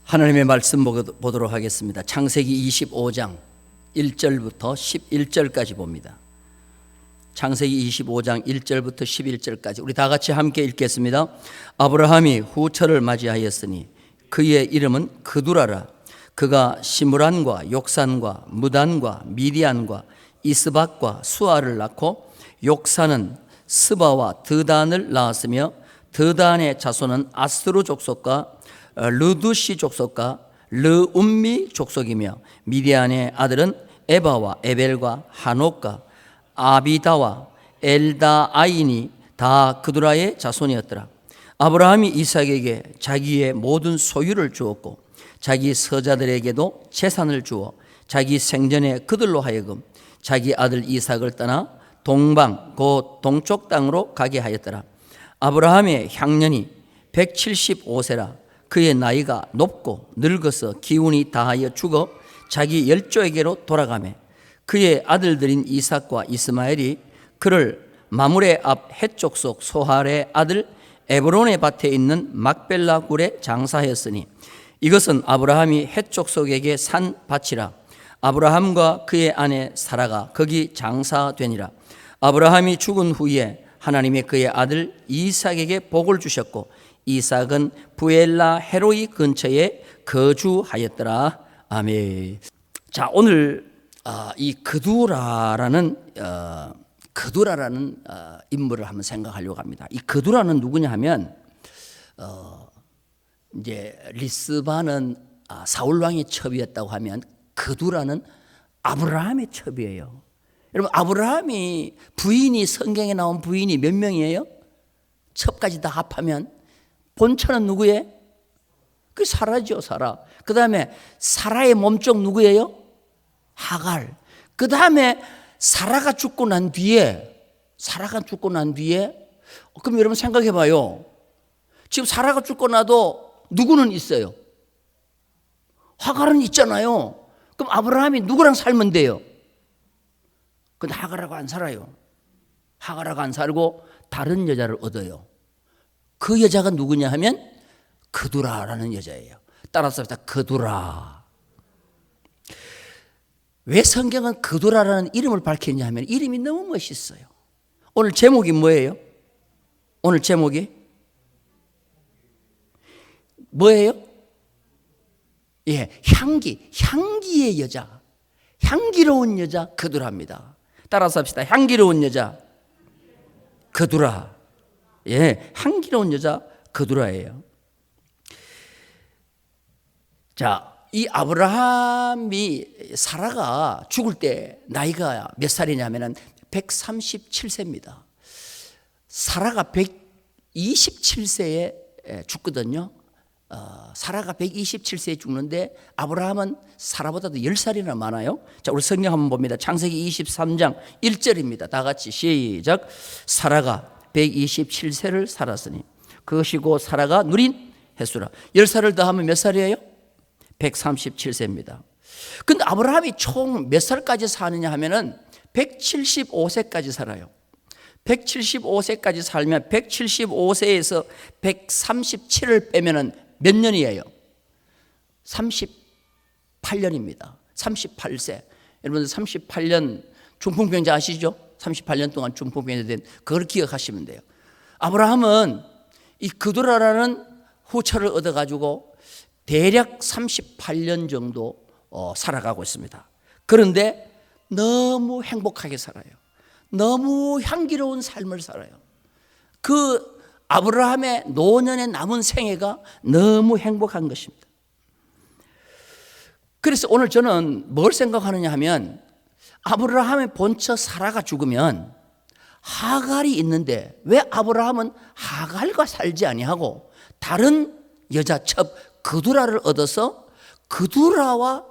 하나님의 말씀 보도록 하겠습니다. 창세기 25장 1절부터 11절까지 봅니다. 창세기 25장 1절부터 11절까지 우리 다 같이 함께 읽겠습니다. 아브라함이 후처를 맞이하였으니 그의 이름은 그두라라. 그가 시므란과 욕산과 무단과 미디안과 이스박과 수아를 낳고 욕산은 스바와 드단을 낳았으며 드단의 자손은 아스루 족속과 르두시 족속과 르움미 족속이며 미디안의 아들은 에바와 에벨과 하녹과 아비다와 엘다아인이 다 그두라의 자손이었더라. 아브라함이 이삭에게 자기의 모든 소유를 주었고 자기 서자들에게도 재산을 주어 자기 생전에 그들로 하여금 자기 아들 이삭을 떠나 동방 곧 동쪽 땅으로 가게 하였더라. 아브라함의 향년이 175세라. 그의 나이가 높고 늙어서 기운이 다하여 죽어 자기 열조에게로 돌아가매 그의 아들들인 이삭과 이스마엘이 그를 마므레 앞 헷족속 소할의 아들 에브론의 밭에 있는 막벨라 굴에 장사하였으니 이것은 아브라함이 헷족속에게 산 밭이라. 아브라함과 그의 아내 사라가 거기 장사되니라. 아브라함이 죽은 후에 하나님이 그의 아들 이삭에게 복을 주셨고 이삭은 부엘라 헤로이 근처에 거주하였더라. 아멘. 자, 오늘 이 그두라라는 인물을 한번 생각하려고 합니다. 이 그두라는 누구냐 하면 이제 리스바는 사울 왕의 첩이었다고 하면 그두라는 아브라함의 첩이에요. 여러분, 아브라함이 부인이 성경에 나온 부인이 몇 명이에요? 첩까지 다 합하면 본처는 누구예요? 그 사라죠, 사라. 그 다음에 사라의 몸종 누구예요? 하갈. 그 다음에 사라가 죽고 난 뒤에 그럼 여러분 생각해 봐요. 지금 사라가 죽고 나도 누구는 있어요? 하갈은 있잖아요. 그럼 아브라함이 누구랑 살면 돼요? 근데 하갈하고 안 살아요. 하갈하고 안 살고 다른 여자를 얻어요. 그 여자가 누구냐 하면 그두라라는 여자예요. 따라서 그두라. 왜 성경은 그두라라는 이름을 밝혔냐 하면 이름이 너무 멋있어요. 오늘 제목이 뭐예요? 오늘 제목이 뭐예요? 예, 향기의 여자, 향기로운 여자 그두라입니다. 따라서 합시다. 향기로운 여자 그두라. 예, 향기로운 여자 그두라예요. 자, 이 아브라함이 사라가 죽을 때 나이가 몇 살이냐면은 137세입니다. 사라가 127세에 죽거든요. 사라가 127세에 죽는데 아브라함은 사라보다도 10살이나 많아요. 자, 우리 성경 한번 봅니다. 창세기 23장 1절입니다. 다 같이 시작. 사라가 127세를 살았으니 그것이고 사라가 누린 횟수라. 10살을 더하면 몇 살이에요? 137세입니다. 근데 아브라함이 총 몇 살까지 사느냐 하면은 175세까지 살아요. 175세까지 살면 175세에서 137을 빼면은 몇 년이에요? 38년입니다. 38세. 여러분들 38년 중풍병자 아시죠? 38년 동안 중풍병자 된 그걸 기억하시면 돼요. 아브라함은 이 그두라라는 후처를 얻어가지고 대략 38년 정도 살아가고 있습니다. 그런데 너무 행복하게 살아요. 너무 향기로운 삶을 살아요. 그 아브라함의 노년에 남은 생애가 너무 행복한 것입니다. 그래서 오늘 저는 뭘 생각하느냐 하면 아브라함의 본처 사라가 죽으면 하갈이 있는데 왜 아브라함은 하갈과 살지 아니하고 다른 여자 첩 그두라를 얻어서 그두라와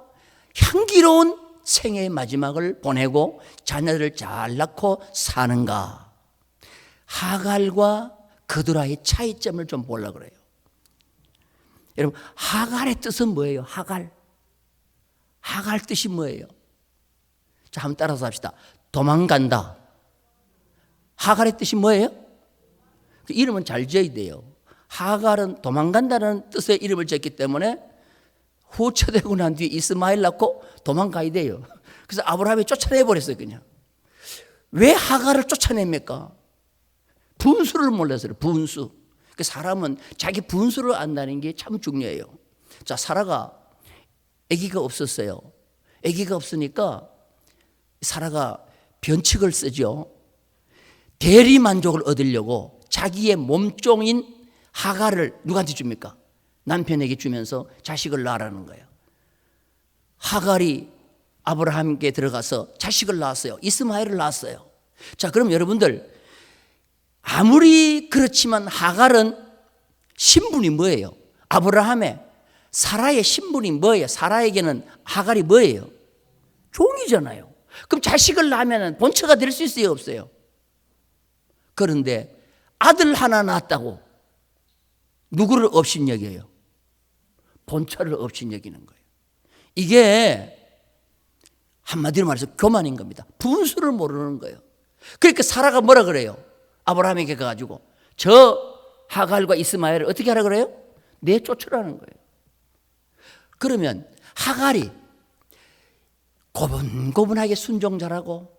향기로운 생애의 마지막을 보내고 자녀들을 잘 낳고 사는가? 하갈과 그두라의 차이점을 좀 보려고 그래요. 여러분, 하갈의 뜻은 뭐예요? 하갈 뜻이 뭐예요? 자, 한번 따라서 합시다. 도망간다. 하갈의 뜻이 뭐예요? 그 이름은 잘 지어야 돼요. 하갈은 도망간다는 뜻의 이름을 지었기 때문에 후처되고 난 뒤에 이스마엘 낳고 도망가야 돼요. 그래서 아브라함이 쫓아내버렸어요. 그냥. 왜 하갈을 쫓아냅니까? 분수를 몰라서요. 분수. 그 사람은 자기 분수를 안다는 게 참 중요해요. 자, 사라가 아기가 없었어요. 아기가 없으니까 사라가 변칙을 쓰죠. 대리 만족을 얻으려고 자기의 몸종인 하갈을 누구한테 줍니까? 남편에게 주면서 자식을 낳으라는 거예요. 하갈이 아브라함께 들어가서 자식을 낳았어요. 이스마엘을 낳았어요. 자, 그럼 여러분들, 아무리 그렇지만 하갈은 신분이 뭐예요? 아브라함의 사라의 신분이 뭐예요? 사라에게는 하갈이 뭐예요? 종이잖아요. 그럼 자식을 낳으면 본처가 될 수 있어요, 없어요? 그런데 아들 하나 낳았다고 누구를 업신여겨요? 본처를 업신여기는 거예요. 이게 한마디로 말해서 교만인 겁니다. 분수를 모르는 거예요. 그러니까 사라가 뭐라 그래요? 아브라함에게 가가지고 저 하갈과 이스마엘을 어떻게 하라 그래요? 내쫓으라는 거예요. 그러면 하갈이 고분고분하게 순종 잘하고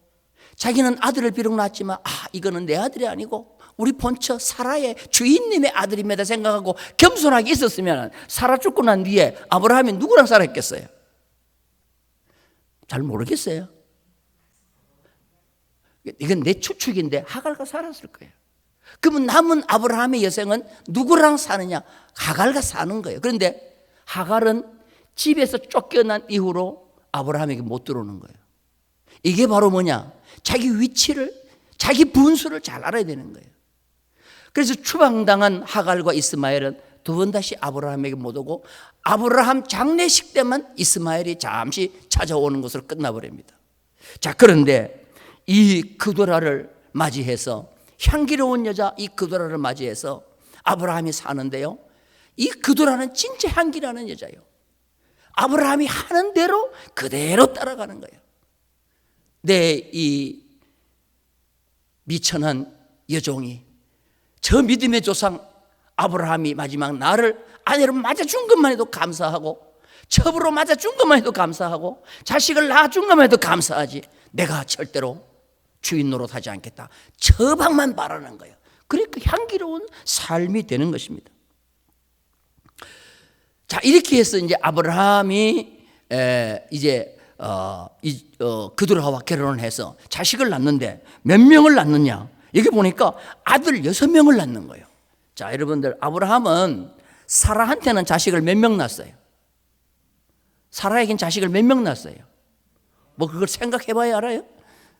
자기는 아들을 비록 낳았지만 이거는 내 아들이 아니고 우리 본처 사라의 주인님의 아들입니다 생각하고 겸손하게 있었으면 사라 죽고 난 뒤에 아브라함이 누구랑 살았겠어요? 잘 모르겠어요. 이건 내 추측인데 하갈과 살았을 거예요. 그러면 남은 아브라함의 여생은 누구랑 사느냐? 하갈과 사는 거예요. 그런데 하갈은 집에서 쫓겨난 이후로 아브라함에게 못 들어오는 거예요. 이게 바로 뭐냐? 자기 위치를, 자기 분수를 잘 알아야 되는 거예요. 그래서 추방당한 하갈과 이스마엘은 두 번 다시 아브라함에게 못 오고 아브라함 장례식 때만 이스마엘이 잠시 찾아오는 것으로 끝나버립니다. 자, 그런데 이 그도라를 맞이해서 향기로운 여자 이 그도라를 맞이해서 아브라함이 사는데요. 이 그도라는 진짜 향기나는 여자예요. 아브라함이 하는 대로 그대로 따라가는 거예요. 이 미천한 여종이 저 믿음의 조상 아브라함이 마지막 나를 아내로 맞아준 것만 해도 감사하고 첩으로 맞아준 것만 해도 감사하고 자식을 낳아준 것만 해도 감사하지 내가 절대로 주인 노릇하지 않겠다. 처방만 바라는 거예요. 그러니까 향기로운 삶이 되는 것입니다. 자, 이렇게 해서 이제 아브라함이 이제 그도라와 결혼을 해서 자식을 낳는데 몇 명을 낳느냐? 여기 보니까 아들 6명을 낳는 거예요. 자, 여러분들, 아브라함은 사라한테는 자식을 몇 명 낳았어요? 사라에겐 자식을 몇 명 낳았어요? 뭐 그걸 생각해 봐야 알아요?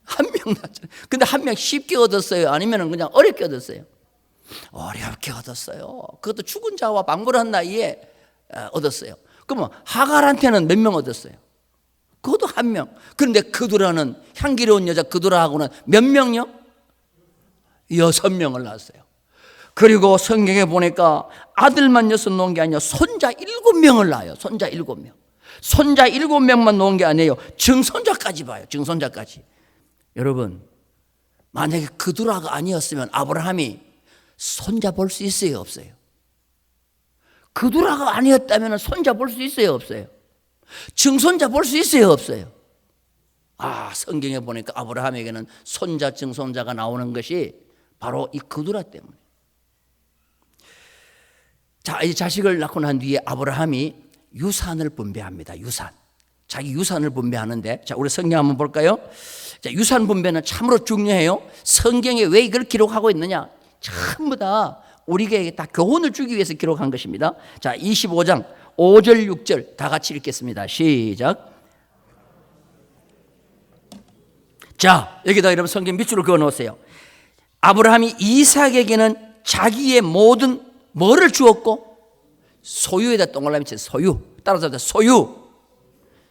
한 명 낳았죠. 근데 한 명 쉽게 얻었어요? 아니면 그냥 어렵게 얻었어요? 어렵게 얻었어요. 그것도 죽은 자와 방불한 나이에 얻었어요. 그러면 하갈한테는 몇 명 얻었어요? 그것도 한 명. 그런데 그도라는 향기로운 여자 그도라하고는 몇 명요? 6명을 낳았어요. 그리고 성경에 보니까 아들만 6 놓은 게 아니라 손자 7명을 낳아요. 손자 7명. 손자 7명만 놓은 게 아니에요. 증손자까지 봐요. 증손자까지. 여러분, 만약에 그도라가 아니었으면 아브라함이 손자 볼 수 있어요, 없어요? 그도라가 아니었다면 손자 볼 수 있어요, 없어요? 증손자 볼 수 있어요, 없어요? 성경에 보니까 아브라함에게는 손자, 증손자가 나오는 것이 바로 이 그도라 때문에. 자, 이 자식을 낳고 난 뒤에 아브라함이 유산을 분배합니다. 유산. 자기 유산을 분배하는데, 자, 우리 성경 한번 볼까요? 자, 유산 분배는 참으로 중요해요. 성경에 왜 이걸 기록하고 있느냐? 전부 다 우리에게 다 교훈을 주기 위해서 기록한 것입니다. 자, 25장 5절 6절 다 같이 읽겠습니다. 시작. 자, 여기다 여러분 성경 밑줄을 그어 놓으세요. 아브라함이 이삭에게는 자기의 모든 뭐를 주었고? 소유에다 동그라미 쳐 소유. 따라서 소유.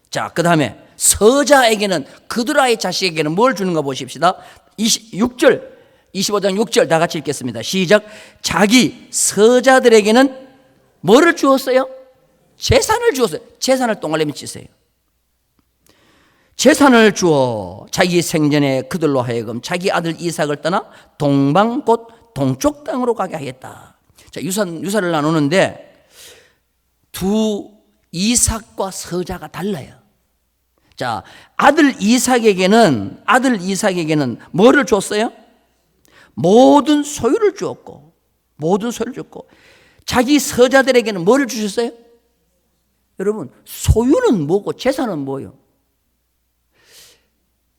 자, 그 다음에 서자에게는 그도라의 자식에게는 뭘 주는가 보십시다. 6절 25장 6절 다 같이 읽겠습니다. 시작. 자기 서자들에게는 뭐를 주었어요? 재산을 주었어요. 재산을 동그라미 치세요. 재산을 주어 자기 생전에 그들로 하여금 자기 아들 이삭을 떠나 동방 곧 동쪽 땅으로 가게 하겠다. 자, 유산을 나누는데 두 이삭과 서자가 달라요. 자, 아들 이삭에게는 뭐를 줬어요? 모든 소유를 주었고, 자기 서자들에게는 뭐를 주셨어요? 여러분, 소유는 뭐고 재산은 뭐예요?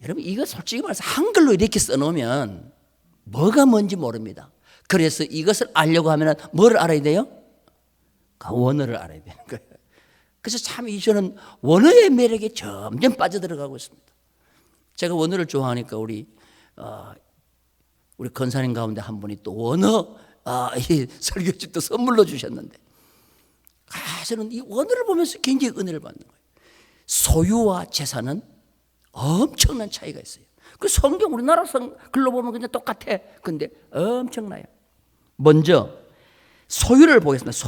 여러분, 이거 솔직히 말해서 한글로 이렇게 써놓으면 뭐가 뭔지 모릅니다. 그래서 이것을 알려고 하면 뭐를 알아야 돼요? 원어를 알아야 되는 거예요. 그래서 참 저는 원어의 매력에 점점 빠져들어가고 있습니다. 제가 원어를 좋아하니까 우리 권사님 가운데 한 분이 또 원어 이 설교집도 선물로 주셨는데, 저는 이 원어를 보면서 굉장히 은혜를 받는 거예요. 소유와 재산은 엄청난 차이가 있어요. 그 성경 우리나라 글로 보면 그냥 똑같아. 근데 엄청나요. 먼저 소유를 보겠습니다.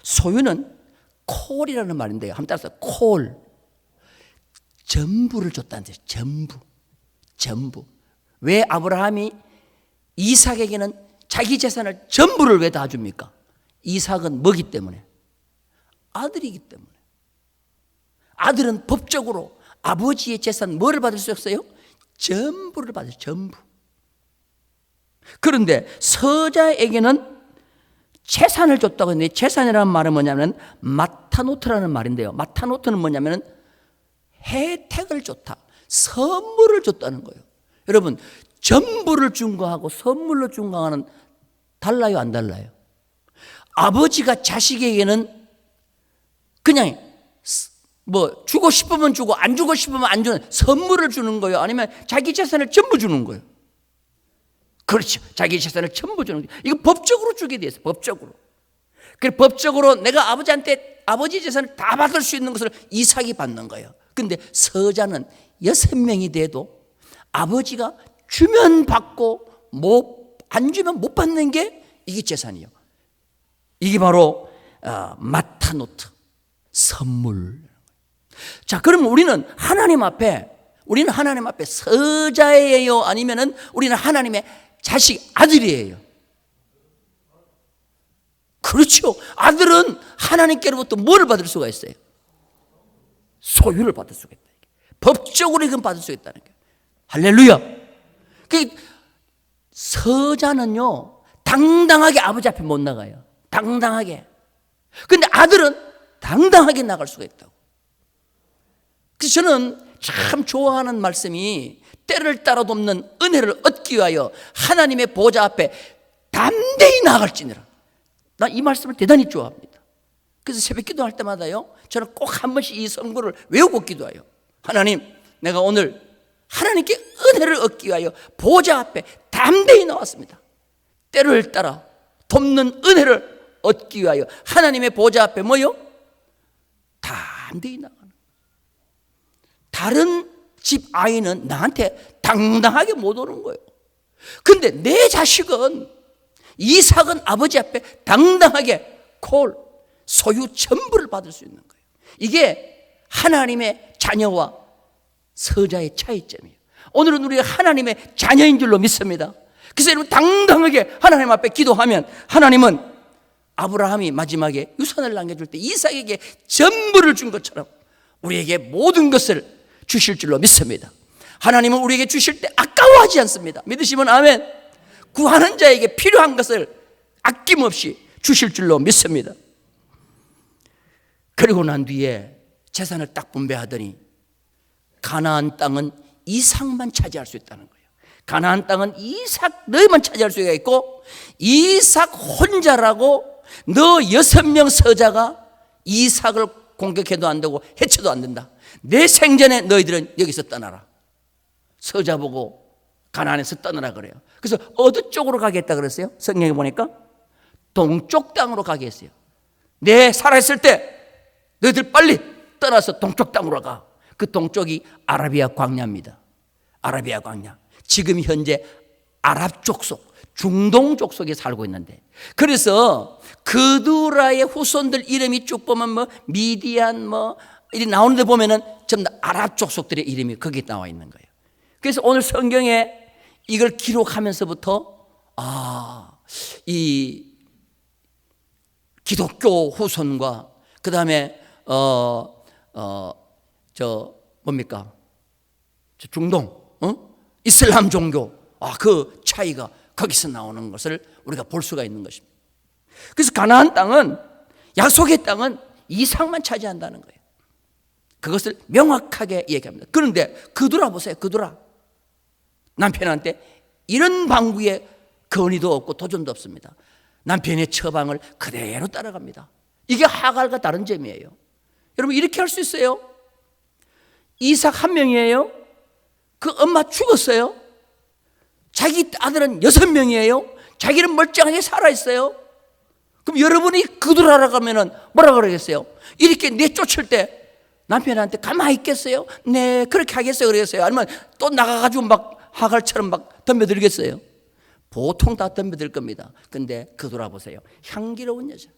소유는 콜이라는 말인데요. 한번 따라서 콜. 전부를 줬다는 뜻이에요. 전부. 왜 아브라함이 이삭에게는 자기 재산을 전부를 왜 다 줍니까? 이삭은 뭐기 때문에? 아들이기 때문에. 아들은 법적으로 아버지의 재산 뭐를 받을 수 없어요? 전부를 받아요. 전부. 그런데 서자에게는 재산을 줬다고 했는데, 재산이라는 말은 뭐냐면 마타노트라는 말인데요. 마타노트는 뭐냐면 혜택을 줬다, 선물을 줬다는 거예요. 여러분, 전부를 준 거하고 선물로 준 거하고는 달라요, 안 달라요? 아버지가 자식에게는 그냥 주고 싶으면 주고 안 주고 싶으면 안 주는 선물을 주는 거예요? 아니면 자기 재산을 전부 주는 거예요? 그렇죠. 자기 재산을 전부 주는 거예요. 이거 법적으로 주게 돼 있어요. 법적으로. 그래서 법적으로 내가 아버지한테 아버지 재산을 다 받을 수 있는 것을 이삭이 받는 거예요. 근데 서자는 6명이 돼도 아버지가 주면 받고 안 주면 못 받는 게 이게 재산이에요. 이게 바로 마타노트, 선물. 자, 그러면 우리는 하나님 앞에 서자예요? 아니면은 우리는 하나님의 자식, 아들이에요? 그렇죠. 아들은 하나님께로부터 뭐를 받을 수가 있어요? 소유를 받을 수가 있다. 법적으로 이건 받을 수 있다는 거예요. 할렐루야. 서자는요, 당당하게 아버지 앞에 못 나가요. 당당하게. 근데 아들은 당당하게 나갈 수가 있다고. 그래서 저는 참 좋아하는 말씀이, 때를 따라 돕는 은혜를 얻기 위하여 하나님의 보좌 앞에 담대히 나아갈지니라. 나 이 말씀을 대단히 좋아합니다. 그래서 새벽 기도할 때마다요, 저는 꼭 한 번씩 이 선구를 외우고 기도해요. 하나님, 내가 오늘 하나님께 은혜를 얻기 위하여 보좌 앞에 담대히 나왔습니다. 때를 따라 돕는 은혜를 얻기 위하여 하나님의 보좌 앞에 뭐요? 담대히 나가는. 다른 집 아이는 나한테 당당하게 못 오는 거예요. 근데 내 자식은, 이삭은 아버지 앞에 당당하게 소유 전부를 받을 수 있는 거예요. 이게 하나님의 자녀와 서자의 차이점이에요. 오늘은 우리가 하나님의 자녀인 줄로 믿습니다. 그래서 여러분, 당당하게 하나님 앞에 기도하면 하나님은 아브라함이 마지막에 유산을 남겨줄 때 이삭에게 전부를 준 것처럼 우리에게 모든 것을 주실 줄로 믿습니다. 하나님은 우리에게 주실 때 아까워하지 않습니다. 믿으시면 아멘. 구하는 자에게 필요한 것을 아낌없이 주실 줄로 믿습니다. 그리고 난 뒤에 재산을 딱 분배하더니 가나안 땅은 이삭만 차지할 수 있다는 거예요. 가나안 땅은 이삭 너희만 차지할 수가 있고, 이삭 혼자라고 너 6명 서자가 이삭을 공격해도 안 되고 해쳐도 안 된다. 내 생전에 너희들은 여기서 떠나라. 서자 보고 가나안에서 떠나라 그래요. 그래서 어느 쪽으로 가겠다 그랬어요? 성경에 보니까 동쪽 땅으로 가게 했어요. 내 살아있을 때 너희들 빨리 떠나서 동쪽 땅으로 가. 그 동쪽이 아라비아 광야입니다. 아라비아 광야. 지금 현재 아랍 족속, 중동 족속에 살고 있는데, 그래서 그두라의 후손들 이름이 쭉 보면 미디안 이리 나오는데 보면은 전부 다 아랍 족속들의 이름이 거기에 나와 있는 거예요. 그래서 오늘 성경에 이걸 기록하면서부터 이 기독교 후손과 그 다음에 뭡니까? 중동, 이슬람 종교, 그 차이가 거기서 나오는 것을 우리가 볼 수가 있는 것입니다. 그래서 가나안 땅은, 약속의 땅은 이삭만 차지한다는 거예요. 그것을 명확하게 얘기합니다. 그런데 그두라 보세요. 그두라 남편한테 이런 방구에 건의도 없고 도전도 없습니다. 남편의 처방을 그대로 따라갑니다. 이게 하갈과 다른 점이에요. 여러분, 이렇게 할 수 있어요? 이삭 한 명이에요. 그 엄마 죽었어요. 자기 아들은 6명이에요. 자기는 멀쩡하게 살아있어요. 그럼 여러분이 그두라라고 하면 뭐라 그러겠어요? 이렇게 내쫓을 때 남편한테 가만히 있겠어요? 네, 그렇게 하겠어요? 그러겠어요? 아니면 또 나가가지고 막 하갈처럼 막 덤벼들겠어요? 보통 다 덤벼들 겁니다. 근데 그두라 보세요. 향기로운 여자.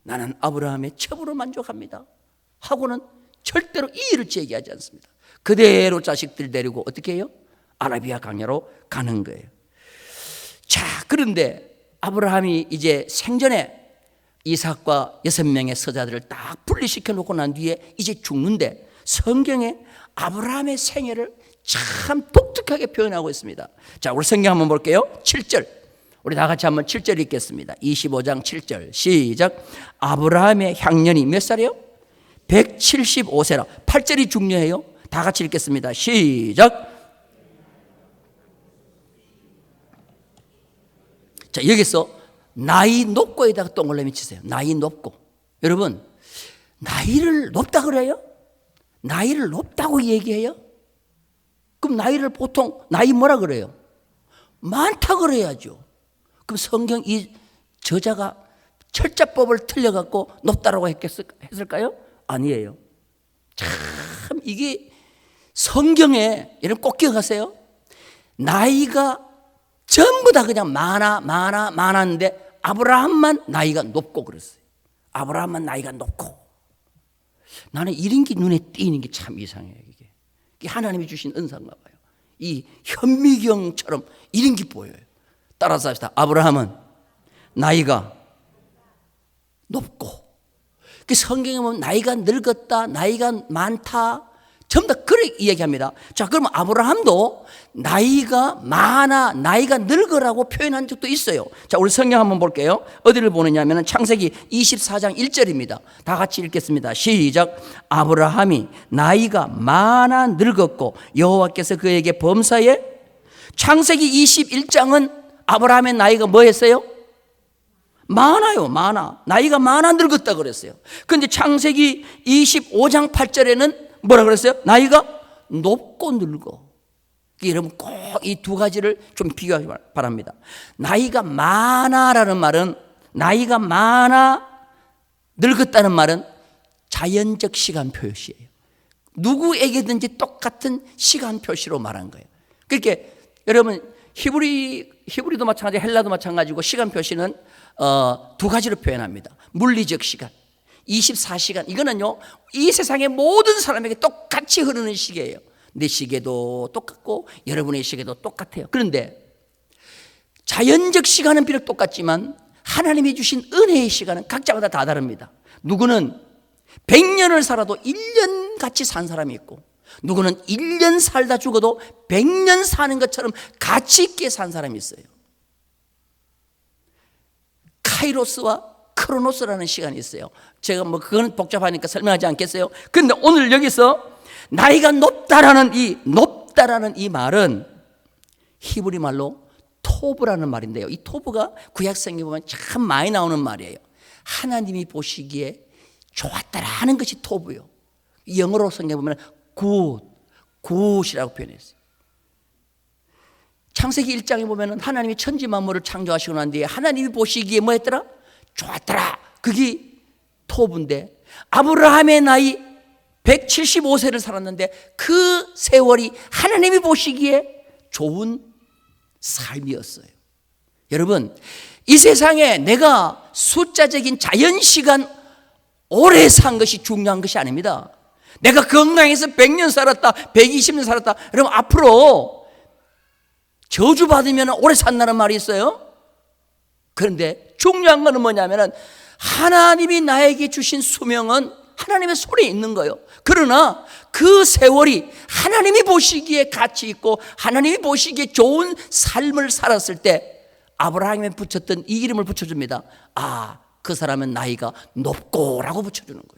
나는 아브라함의 첩으로 만족합니다 하고는 절대로 이 일을 제기하지 않습니다. 그대로 자식들 데리고 어떻게 해요? 아라비아 강야로 가는 거예요. 자, 그런데 아브라함이 이제 생전에 이삭과 6명의 서자들을 딱 분리시켜 놓고 난 뒤에 이제 죽는데, 성경에 아브라함의 생애를 참 독특하게 표현하고 있습니다. 자, 우리 성경 한번 볼게요. 7절. 우리 다 같이 한번 7절 읽겠습니다. 25장 7절 시작. 아브라함의 향년이 몇 살이에요? 175세라. 8절이 중요해요. 다 같이 읽겠습니다. 시작. 자, 여기서 나이 높고에다가 동그라미 치세요. 나이 높고. 여러분, 나이를 높다 그래요? 나이를 높다고 얘기해요? 그럼 나이를 보통 나이 뭐라 그래요? 많다 그래야죠. 그럼 성경 이 저자가 철자법을 틀려갖고 높다라고 했을까요? 아니에요. 참 이게 성경에, 여러분 꼭 기억하세요. 나이가 전부 다 그냥 많았는데 아브라함만 나이가 높고 그랬어요. 아브라함만 나이가 높고. 나는 이런 게 눈에 띄는 게 참 이상해요. 이게 하나님이 주신 은사인가 봐요. 이 현미경처럼 이런 게 보여요. 따라서 합시다. 아브라함은 나이가 높고. 그 성경에 보면 나이가 늙었다, 나이가 많다, 전부 다 그렇게 이야기합니다. 자, 그러면 아브라함도 나이가 많아, 나이가 늙으라고 표현한 적도 있어요. 자, 우리 성경 한번 볼게요. 어디를 보느냐 하면 창세기 24장 1절입니다. 다 같이 읽겠습니다. 시작. 아브라함이 나이가 많아 늙었고 여호와께서 그에게 범사에. 창세기 21장은 아브라함의 나이가 뭐 했어요? 많아요. 많아. 나이가 많아 늙었다 그랬어요. 그런데 창세기 25장 8절에는 뭐라 그랬어요? 나이가 높고 늙어. 여러분 꼭 이 두 가지를 좀 비교하기 바랍니다. 나이가 많아라는 말은, 나이가 많아 늙었다는 말은 자연적 시간 표시예요. 누구에게든지 똑같은 시간 표시로 말한 거예요. 그렇게 여러분 히브리도 마찬가지, 헬라도 마찬가지고 시간 표시는 두 가지로 표현합니다. 물리적 시간, 24시간. 이거는요, 이 세상의 모든 사람에게 똑같이 흐르는 시계예요. 내 시계도 똑같고 여러분의 시계도 똑같아요. 그런데 자연적 시간은 비록 똑같지만 하나님이 주신 은혜의 시간은 각자마다 다 다릅니다. 누구는 100년을 살아도 1년 같이 산 사람이 있고, 누구는 1년 살다 죽어도 100년 사는 것처럼 가치 있게 산 사람이 있어요. 카이로스와 크로노스라는 시간이 있어요. 제가 뭐 그건 복잡하니까 설명하지 않겠어요. 그런데 오늘 여기서 나이가 높다라는 이 말은 히브리 말로 토브라는 말인데요. 이 토브가 구약성경에 보면 참 많이 나오는 말이에요. 하나님이 보시기에 좋았다라는 것이 토브요. 영어로 성경에 보면 굿이라고 표현했어요. 창세기 1장에 보면 하나님이 천지 만물을 창조하시고 난 뒤에 하나님이 보시기에 뭐 했더라? 좋았더라. 그게 토브인데, 아브라함의 나이 175세를 살았는데 그 세월이 하나님이 보시기에 좋은 삶이었어요. 여러분, 이 세상에 내가 숫자적인 자연시간 오래 산 것이 중요한 것이 아닙니다. 내가 건강해서 100년 살았다, 120년 살았다, 그럼 앞으로 저주받으면 오래 산다는 말이 있어요. 그런데 중요한 것은 뭐냐면 하나님이 나에게 주신 수명은 하나님의 손에 있는 거예요. 그러나 그 세월이 하나님이 보시기에 가치 있고 하나님이 보시기에 좋은 삶을 살았을 때 아브라함이 붙였던 이 이름을 붙여줍니다. 아, 그 사람은 나이가 높고라고 붙여주는 거예요.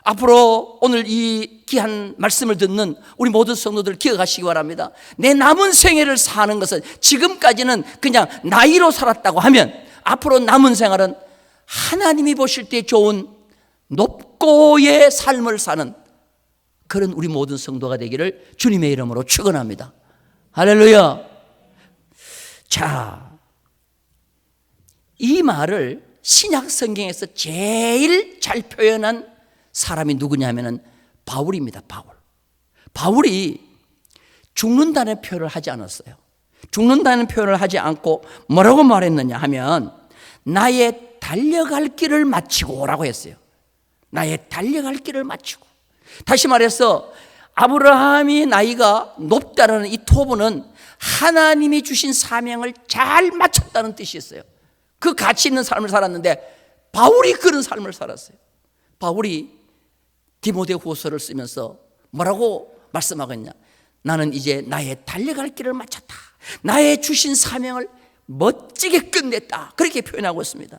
앞으로 오늘 이 귀한 말씀을 듣는 우리 모든 성도들 기억하시기 바랍니다. 내 남은 생애를 사는 것은 지금까지는 그냥 나이로 살았다고 하면 앞으로 남은 생활은 하나님이 보실 때 좋은 높고의 삶을 사는 그런 우리 모든 성도가 되기를 주님의 이름으로 축원합니다. 할렐루야. 자, 이 말을 신약 성경에서 제일 잘 표현한 사람이 누구냐면은 바울입니다. 바울이 죽는다는 표현을 하지 않았어요. 죽는다는 표현을 하지 않고 뭐라고 말했느냐 하면 나의 달려갈 길을 마치고라고 했어요. 나의 달려갈 길을 마치고. 다시 말해서 아브라함이 나이가 높다는 이 토부는 하나님이 주신 사명을 잘 마쳤다는 뜻이었어요. 그 가치 있는 삶을 살았는데 바울이 그런 삶을 살았어요. 바울이 디모데후서를 쓰면서 뭐라고 말씀하겠냐? 나는 이제 나의 달려갈 길을 마쳤다. 나의 주신 사명을 멋지게 끝냈다. 그렇게 표현하고 있습니다.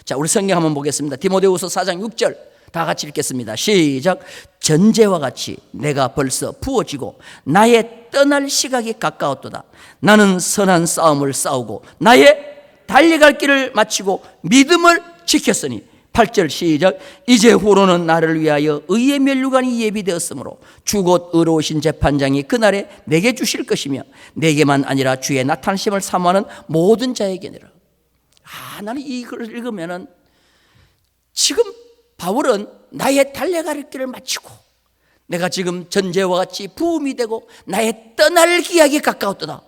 자, 우리 성경 한번 보겠습니다. 디모데후서 4장 6절 다 같이 읽겠습니다. 시작. 전제와 같이 내가 벌써 부어지고 나의 떠날 시각이 가까웠도다. 나는 선한 싸움을 싸우고 나의 달려갈 길을 마치고 믿음을 지켰으니 8절 시작. 이제 후로는 나를 위하여 의의 면류관이 예비되었으므로 주 곧 의로우신 재판장이 그날에 내게 주실 것이며 내게만 아니라 주의 나타나심을 사모하는 모든 자에게니라. 나는 이 글을 읽으면은 지금 바울은 나의 달려갈 길을 마치고 내가 지금 전제와 같이 부음이 되고 나의 떠날 기약이 가까웠도다.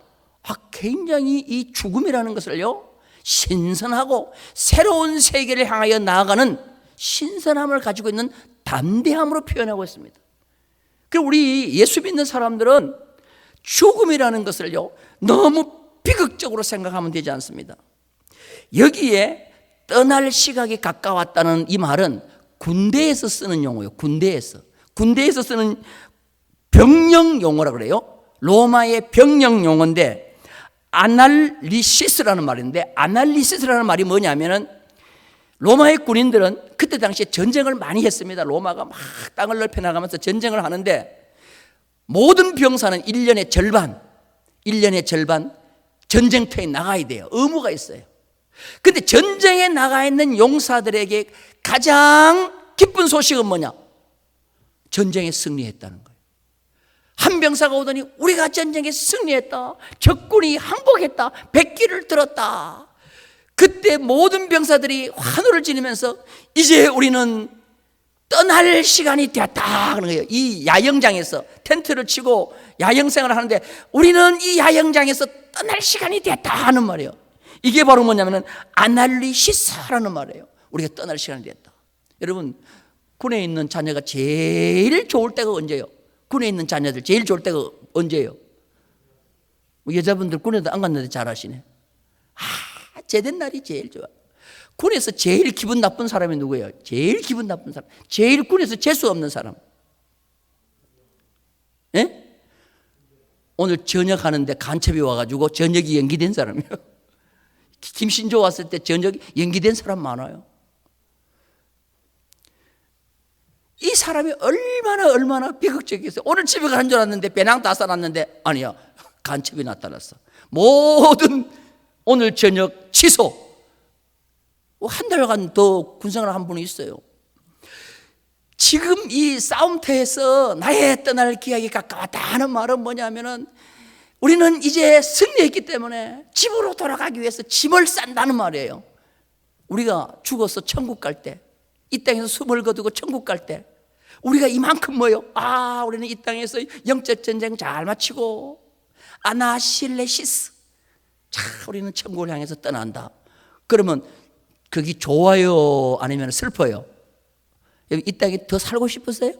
굉장히 이 죽음이라는 것을요 신선하고 새로운 세계를 향하여 나아가는 신선함을 가지고 있는 담대함으로 표현하고 있습니다. 그리고 우리 예수 믿는 사람들은 죽음이라는 것을요 너무 비극적으로 생각하면 되지 않습니다. 여기에 떠날 시각이 가까웠다는 이 말은 군대에서 쓰는 용어예요. 군대에서 쓰는 병령 용어라고 그래요. 로마의 병령 용어인데 아날리시스라는 말인데, 아날리시스라는 말이 뭐냐면은 로마의 군인들은 그때 당시에 전쟁을 많이 했습니다. 로마가 막 땅을 넓혀 나가면서 전쟁을 하는데 모든 병사는 1년의 절반 전쟁터에 나가야 돼요. 의무가 있어요. 근데 전쟁에 나가 있는 용사들에게 가장 기쁜 소식은 뭐냐? 전쟁에 승리했다는 거예요. 한 병사가 오더니 우리가 전쟁에 승리했다. 적군이 항복했다. 백기를 들었다. 그때 모든 병사들이 환호를 지르면서 이제 우리는 떠날 시간이 되었다 그런 거예요. 이 야영장에서 텐트를 치고 야영생활을 하는데 우리는 이 야영장에서 떠날 시간이 되었다 하는 말이에요. 이게 바로 뭐냐면 아날리시스라는 말이에요. 우리가 떠날 시간이 됐다. 여러분, 군에 있는 자녀가 제일 좋을 때가 언제예요? 군에 있는 자녀들 제일 좋을 때가 언제예요? 여자분들 군에도 안 갔는데 잘하시네. 제된 날이 제일 좋아. 군에서 제일 기분 나쁜 사람이 누구예요? 제일 기분 나쁜 사람. 제일 군에서 재수 없는 사람. 예? 오늘 저녁 하는데 간첩이 와가지고 저녁이 연기된 사람이에요. 김신조 왔을 때 저녁이 연기된 사람 많아요. 이 사람이 얼마나 비극적이었어요. 오늘 집에 가는 줄 알았는데 배낭 다 싸놨는데 아니야, 간첩이 나타났어. 모든 오늘 저녁 취소. 한 달간 더 군생활을 한 분이 있어요. 지금 이 싸움터에서 나의 떠날 기약이 가까웠다 하는 말은 뭐냐면은 우리는 이제 승리했기 때문에 집으로 돌아가기 위해서 짐을 싼다는 말이에요. 우리가 죽어서 천국 갈 때, 이 땅에서 숨을 거두고 천국 갈 때 우리가 이만큼 뭐요? 우리는 이 땅에서 영적 전쟁 잘 마치고 아나실레시스, 우리는 천국을 향해서 떠난다. 그러면 그게 좋아요? 아니면 슬퍼요? 이 땅에 더 살고 싶으세요?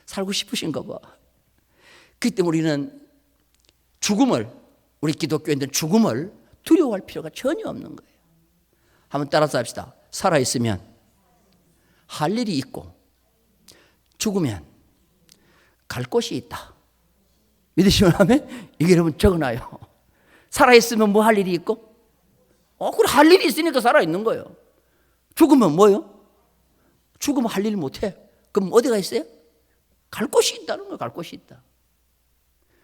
살고 싶으신가 봐. 그렇기 때문에 우리는 죽음을, 우리 기독교인들은 죽음을 두려워할 필요가 전혀 없는 거예요. 한번 따라서 합시다. 살아있으면 할 일이 있고 죽으면 갈 곳이 있다. 믿으시면 하면 이게 여러분 적어놔요. 살아있으면 뭐 할 일이 있고? 그래 할 일이 있으니까 살아있는 거예요. 죽으면 뭐요? 죽으면 할 일 못해. 그럼 어디가 있어요? 갈 곳이 있다는 거예요. 갈 곳이 있다.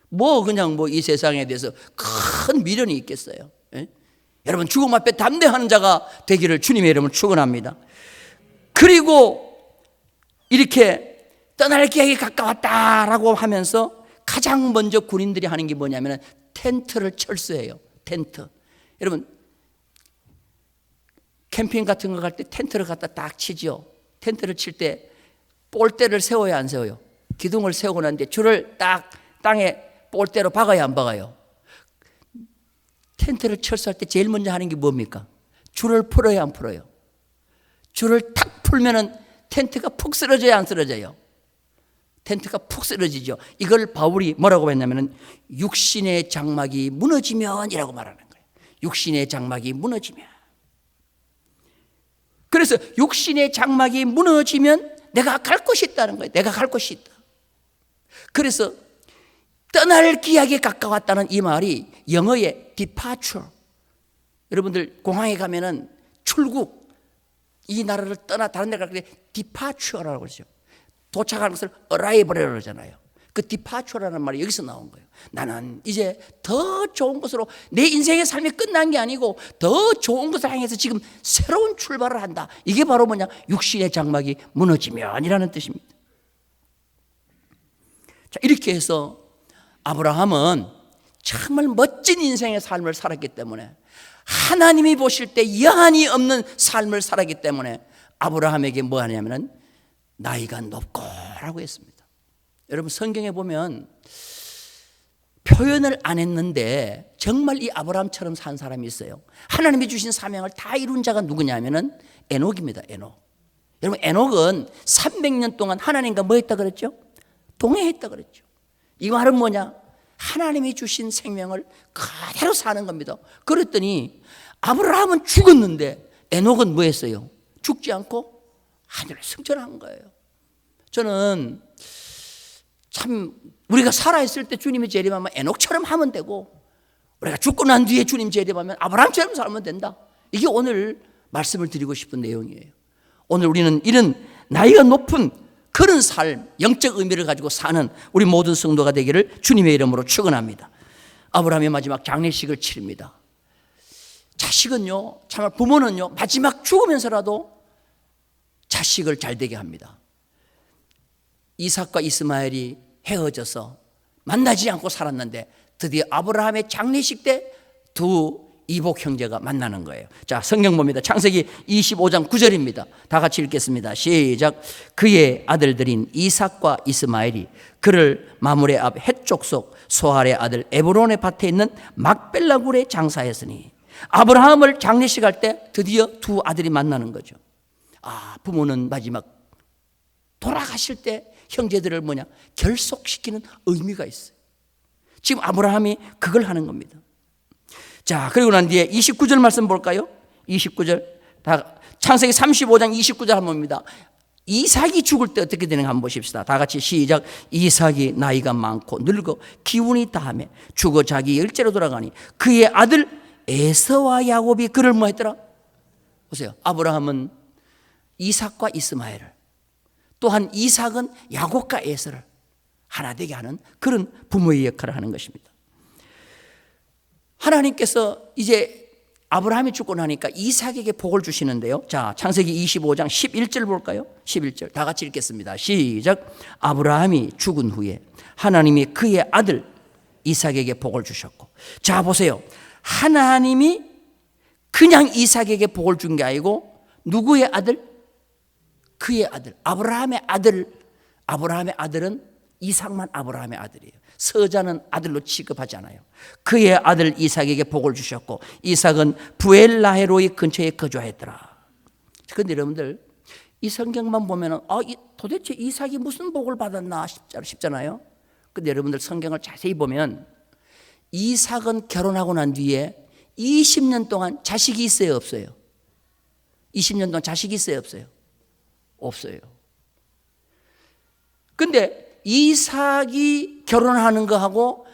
뭐 그냥 뭐 이 세상에 대해서 큰 미련이 있겠어요. 예? 여러분 죽음 앞에 담대하는 자가 되기를 주님의 이름으로 축원합니다. 그리고 이렇게 떠날 계획이 가까웠다라고 하면서 가장 먼저 군인들이 하는 게 뭐냐면 텐트를 철수해요. 텐트. 여러분 캠핑 같은 거 갈 때 텐트를 갖다 딱 치죠. 텐트를 칠 때 볼대를 세워요, 안 세워요? 기둥을 세우고 난 뒤에 줄을 딱 땅에 볼대로 박아야 안 박아요? 텐트를 철수할 때 제일 먼저 하는 게 뭡니까? 줄을 풀어야 안 풀어요? 줄을 탁 풀면은 텐트가 푹 쓰러져야 안 쓰러져요? 텐트가 푹 쓰러지죠. 이걸 바울이 뭐라고 했냐면은 육신의 장막이 무너지면이라고 말하는 거예요. 육신의 장막이 무너지면. 그래서 육신의 장막이 무너지면 내가 갈 곳이 있다는 거예요. 내가 갈 곳이 있다. 그래서 떠날 기약에 가까웠다는 이 말이 영어의 departure. 여러분들 공항에 가면은 출국, 이 나라를 떠나 다른 데 갈 때 departure라고 그러죠. 도착하는 것을 arrival이라고 그러잖아요. 그 departure라는 말이 여기서 나온 거예요. 나는 이제 더 좋은 곳으로, 내 인생의 삶이 끝난 게 아니고 더 좋은 것을 향해서 지금 새로운 출발을 한다. 이게 바로 뭐냐? 육신의 장막이 무너지면이라는 뜻입니다. 자, 이렇게 해서 아브라함은 정말 멋진 인생의 삶을 살았기 때문에, 하나님이 보실 때 여한이 없는 삶을 살았기 때문에 아브라함에게 뭐 하냐면은 나이가 높고라고 했습니다. 여러분 성경에 보면 표현을 안 했는데 정말 이 아브라함처럼 산 사람이 있어요. 하나님이 주신 사명을 다 이룬 자가 누구냐면은 에녹입니다. 에녹. 여러분 에녹은 300년 동안 하나님과 뭐 했다 그랬죠? 동행했다 그랬죠. 이 말은 뭐냐? 하나님이 주신 생명을 그대로 사는 겁니다. 그랬더니 아브라함은 죽었는데 에녹은 뭐 했어요? 죽지 않고 하늘을 승천한 거예요. 저는 참 우리가 살아있을 때 주님이 재림하면 에녹처럼 하면 되고, 우리가 죽고 난 뒤에 주님 재림하면 아브라함처럼 살면 된다. 이게 오늘 말씀을 드리고 싶은 내용이에요. 오늘 우리는 이런 나이가 높은 그런 삶, 영적 의미를 가지고 사는 우리 모든 성도가 되기를 주님의 이름으로 축원합니다. 아브라함의 마지막 장례식을 치릅니다. 자식은요, 정말 부모는요, 마지막 죽으면서라도 자식을 잘 되게 합니다. 이삭과 이스마엘이 헤어져서 만나지 않고 살았는데 드디어 아브라함의 장례식 때 두 이복 형제가 만나는 거예요. 자, 성경 봅니다. 창세기 25장 9절입니다. 다 같이 읽겠습니다. 시작. 그의 아들들인 이삭과 이스마엘이 그를 마므레 앞 헷족 속 소할의 아들 에브론의 밭에 있는 막벨라 굴에 장사했으니, 아브라함을 장례식 할 때 드디어 두 아들이 만나는 거죠. 부모는 마지막 돌아가실 때 형제들을 뭐냐? 결속시키는 의미가 있어요. 지금 아브라함이 그걸 하는 겁니다. 자, 그리고 난 뒤에 29절 말씀 볼까요? 29절. 창세기 35장 29절 한번 봅니다. 이삭이 죽을 때 어떻게 되는가 한번 보십시다. 다 같이 시작. 이삭이 나이가 많고 늙어 기운이 다하며 죽어 자기 열째로 돌아가니 그의 아들 에서와 야곱이 그를 뭐 했더라? 보세요. 아브라함은 이삭과 이스마엘을, 또한 이삭은 야곱과 에서를 하나 되게 하는 그런 부모의 역할을 하는 것입니다. 하나님께서 이제 아브라함이 죽고 나니까 이삭에게 복을 주시는데요. 자, 창세기 25장 11절 볼까요? 11절 다 같이 읽겠습니다. 시작. 아브라함이 죽은 후에 하나님이 그의 아들 이삭에게 복을 주셨고, 자 보세요. 하나님이 그냥 이삭에게 복을 준 게 아니고 누구의 아들? 그의 아들, 아브라함의 아들. 아브라함의 아들은 이삭만 아브라함의 아들이에요. 서자는 아들로 취급하지 않아요. 그의 아들 이삭에게 복을 주셨고, 이삭은 부엘라헤로이 근처에 거주하였더라. 그런데 여러분들 이 성경만 보면은 도대체 이삭이 무슨 복을 받았나 싶잖아요. 그런데 여러분들 성경을 자세히 보면 이삭은 결혼하고 난 뒤에 20년 동안 자식이 있어요, 없어요? 20년 동안 자식이 있어요, 없어요? 없어요. 근데 이삭이 결혼하는 거하고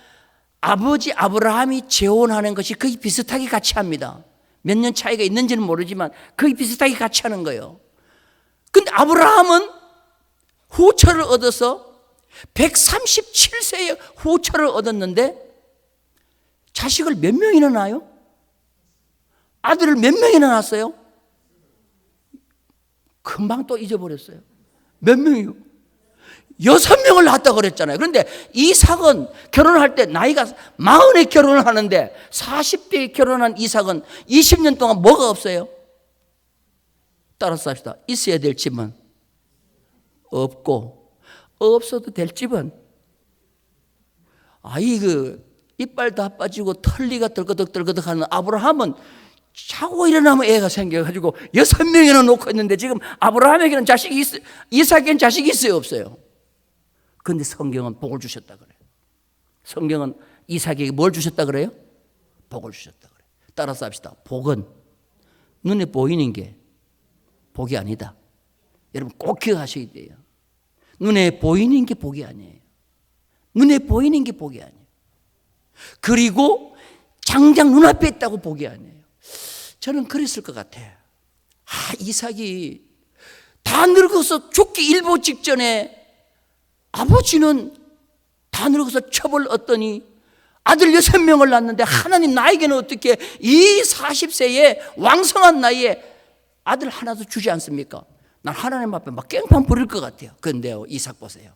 아버지 아브라함이 재혼하는 것이 거의 비슷하게 같이 합니다. 몇 년 차이가 있는지는 모르지만 거의 비슷하게 같이 하는 거예요. 근데 아브라함은 후처를 얻어서 137세에 후처를 얻었는데 자식을 몇 명이나 낳아요? 아들을 몇 명이나 낳았어요? 금방 또 잊어버렸어요. 몇 명이요? 6명을 낳았다고 그랬잖아요. 그런데 이삭은 결혼할 때 나이가 40에 결혼을 하는데 40대에 결혼한 이삭은 20년 동안 뭐가 없어요? 따라서 합시다. 있어야 될 집은 없고, 없어도 될 집은 이빨 다 빠지고 털리가 떨거덕 하는 아브라함은 자고 일어나면 애가 생겨가지고 6명이나 놓고 있는데 지금 아브라함에게는 자식이 이삭에게는 자식이 있어요, 없어요? 그런데 성경은 복을 주셨다 그래요. 성경은 이삭에게 뭘 주셨다 그래요? 복을 주셨다 그래요. 따라서 합시다. 복은 눈에 보이는 게 복이 아니다. 여러분 꼭 기억하셔야 돼요. 눈에 보이는 게 복이 아니에요. 눈에 보이는 게 복이 아니에요. 그리고 당장 눈앞에 있다고 복이 아니에요. 저는 그랬을 것 같아요. 이삭이 다 늙어서 죽기 일보 직전에 아버지는 다 늙어서 첩을 얻더니 아들 6명을 낳았는데 하나님 나에게는 어떻게 이 40세에 왕성한 나이에 아들 하나도 주지 않습니까? 난 하나님 앞에 막 깽판 부릴 것 같아요. 그런데요, 이삭 보세요.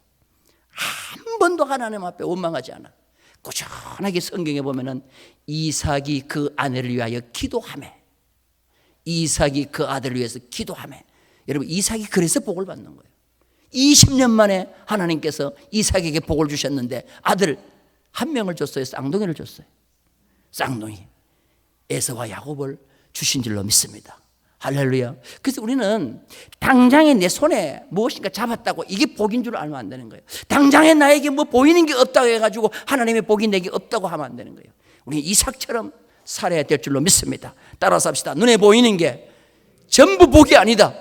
한 번도 하나님 앞에 원망하지 않아. 꾸준하게 성경에 보면은 이삭이 그 아내를 위하여 기도하며, 이삭이 그 아들을 위해서 기도하며. 여러분 이삭이 그래서 복을 받는 거예요. 20년 만에 하나님께서 이삭에게 복을 주셨는데 아들 한 명을 줬어요? 쌍둥이를 줬어요? 쌍둥이 에서와 야곱을 주신 줄로 믿습니다. 할렐루야. 그래서 우리는 당장에 내 손에 무엇인가 잡았다고 이게 복인 줄 알면 안 되는 거예요. 당장에 나에게 뭐 보이는 게 없다고 해가지고 하나님의 복이 내게 없다고 하면 안 되는 거예요. 우리 이삭처럼 살아야 될 줄로 믿습니다. 따라서 합시다. 눈에 보이는 게 전부 복이 아니다.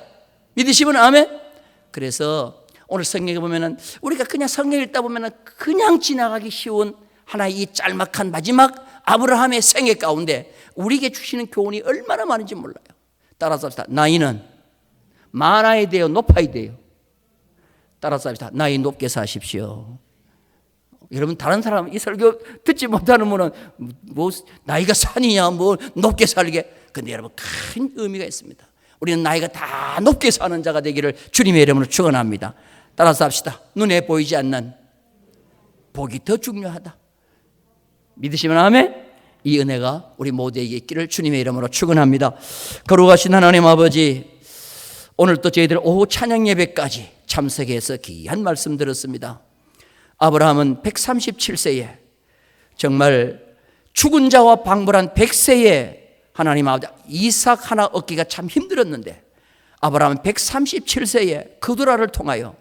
믿으시면 아멘. 그래서 오늘 성경에 보면은 우리가 그냥 성경 읽다 보면은 그냥 지나가기 쉬운 하나의 이 짤막한 마지막 아브라함의 생애 가운데 우리에게 주시는 교훈이 얼마나 많은지 몰라요. 따라서 합시다. 나이는 많아야 돼요, 높아야 돼요? 따라서 합시다. 나이 높게 사십시오. 여러분 다른 사람 이 설교 듣지 못하는 분은 뭐 나이가 산이냐 뭐 높게 살게. 근데 여러분 큰 의미가 있습니다. 우리는 나이가 다 높게 사는 자가 되기를 주님의 이름으로 축원합니다. 따라서 합시다. 눈에 보이지 않는 복이 더 중요하다. 믿으시면 아멘. 이 은혜가 우리 모두에게 있기를 주님의 이름으로 축원합니다. 거룩하신 하나님 아버지, 오늘 또 저희들 오후 찬양 예배까지 참석해서 귀한 말씀 들었습니다. 아브라함은 137세에 정말 죽은 자와 방불한 100세에 하나님 아버지 이삭 하나 얻기가 참 힘들었는데 아브라함은 137세에 그두라를 통하여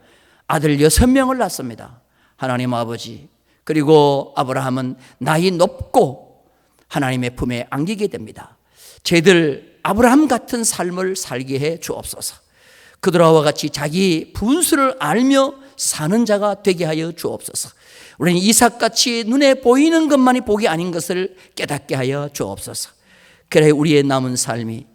아들 6명을 낳습니다. 하나님 아버지, 그리고 아브라함은 나이 높고 하나님의 품에 안기게 됩니다. 저희들 아브라함 같은 삶을 살게 해 주옵소서. 그두라와 같이 자기 분수를 알며 사는 자가 되게 하여 주옵소서. 우리는 이삭같이 눈에 보이는 것만이 복이 아닌 것을 깨닫게 하여 주옵소서. 그래 우리의 남은 삶이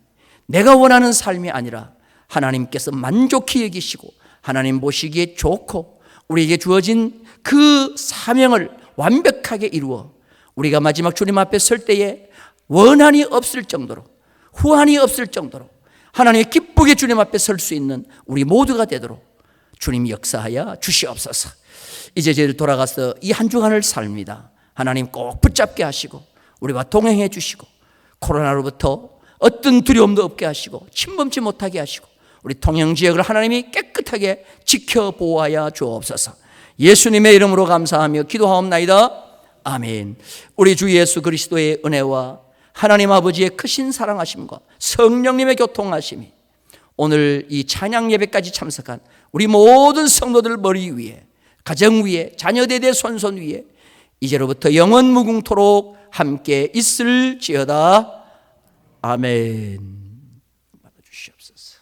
내가 원하는 삶이 아니라 하나님께서 만족히 여기시고 하나님 보시기에 좋고 우리에게 주어진 그 사명을 완벽하게 이루어 우리가 마지막 주님 앞에 설 때에 원한이 없을 정도로, 후한이 없을 정도로 하나님의 기쁘게 주님 앞에 설 수 있는 우리 모두가 되도록 주님 역사하여 주시옵소서. 이제 저희들 돌아가서 이 한 주간을 삽니다. 하나님 꼭 붙잡게 하시고 우리와 동행해 주시고 코로나로부터 어떤 두려움도 없게 하시고 침범치 못하게 하시고 우리 통영지역을 하나님이 깨끗하게 지켜 보호하여 주옵소서. 예수님의 이름으로 감사하며 기도하옵나이다. 아멘. 우리 주 예수 그리스도의 은혜와 하나님 아버지의 크신 사랑하심과 성령님의 교통하심이 오늘 이 찬양 예배까지 참석한 우리 모든 성도들 머리 위에, 가정 위에, 자녀대대 손손 위에 이제로부터 영원 무궁토록 함께 있을지어다. 아멘. 받아주시옵소서.